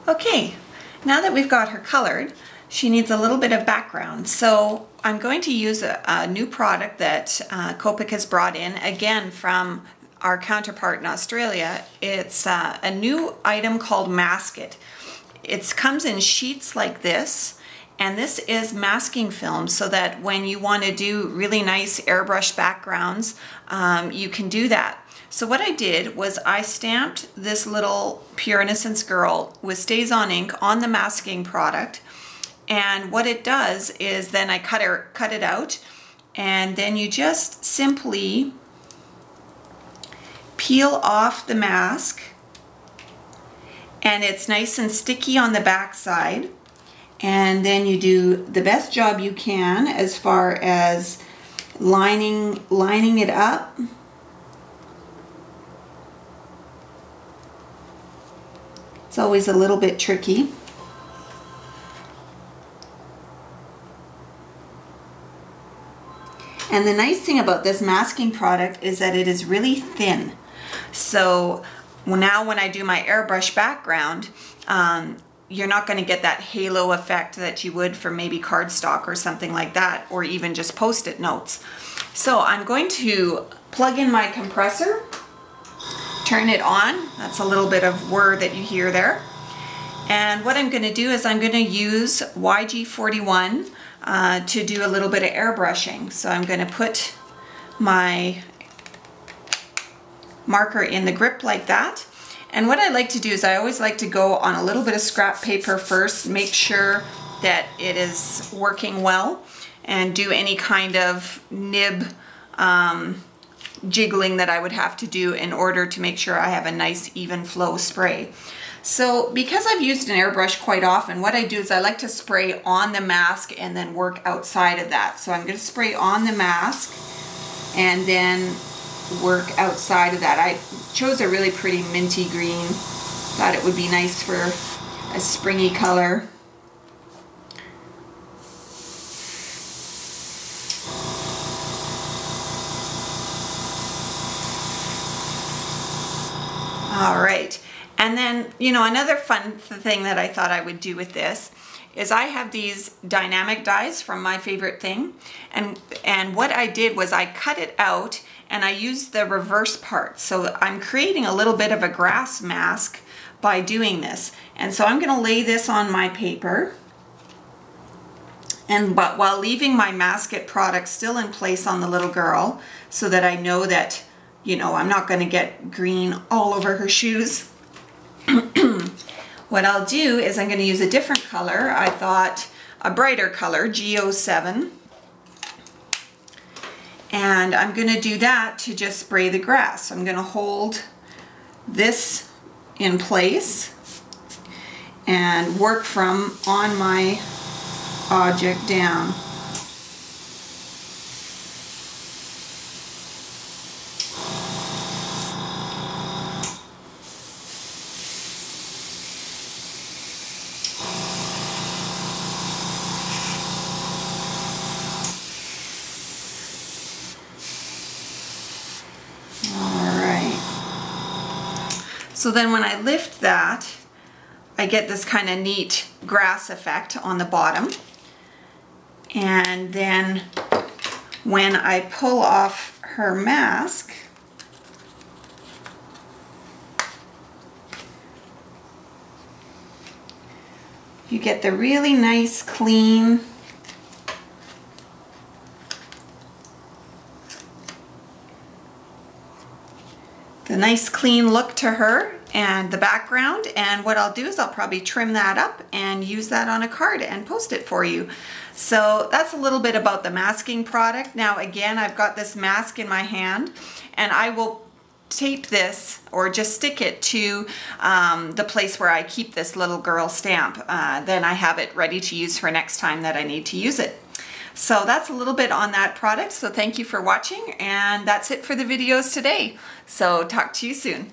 Okay, now that we've got her colored, she needs a little bit of background. So I'm going to use a new product that Copic has brought in, again from our counterpart in Australia. It's a new item called Mask It. It comes in sheets like this, and this is masking film so that when you want to do really nice airbrush backgrounds, you can do that. So what I did was I stamped this little Pure Innocence girl with StazOn ink on the masking product, and what it does is then I cut it out, and then you just simply peel off the mask, and it's nice and sticky on the back side, and then you do the best job you can as far as lining it up. It's always a little bit tricky. And the nice thing about this masking product is that it is really thin. So now when I do my airbrush background, you're not going to get that halo effect that you would for maybe cardstock or something like that, or even just post-it notes. So I'm going to plug in my compressor, turn it on. That's a little bit of whir that you hear there. And what I'm going to do is I'm going to use YG41 to do a little bit of airbrushing. So I'm going to put my marker in the grip like that. And what I like to do is I always like to go on a little bit of scrap paper first, make sure that it is working well, and do any kind of nib jiggling that I would have to do in order to make sure I have a nice even flow spray. So because I've used an airbrush quite often, what I do is I like to spray on the mask and then work outside of that. So I'm going to spray on the mask and then work outside of that. I chose a really pretty minty green. Thought it would be nice for a springy color. All right. And then, you know, another fun thing that I thought I would do with this is I have these dynamic dies from My Favorite Thing. And what I did was I cut it out and I used the reverse part. So I'm creating a little bit of a grass mask by doing this. And so I'm going to lay this on my paper, but while leaving my Mask It product still in place on the little girl, so that I know that, you know, I'm not going to get green all over her shoes. What I'll do is I'm going to use a different color. I thought a brighter color, G07. And I'm going to do that to just spray the grass. So I'm going to hold this in place and work from on my object down. So then when I lift that, I get this kind of neat grass effect on the bottom. And then when I pull off her mask, you get the really nice, clean, clean look to her and the background. And what I'll do is I'll probably trim that up and use that on a card and post it for you. So that's a little bit about the masking product. Now again, I've got this mask in my hand, and I will tape this or just stick it to the place where I keep this little girl stamp. Then I have it ready to use for next time that I need to use it. So that's a little bit on that product. So thank you for watching, and that's it for the videos today. So talk to you soon.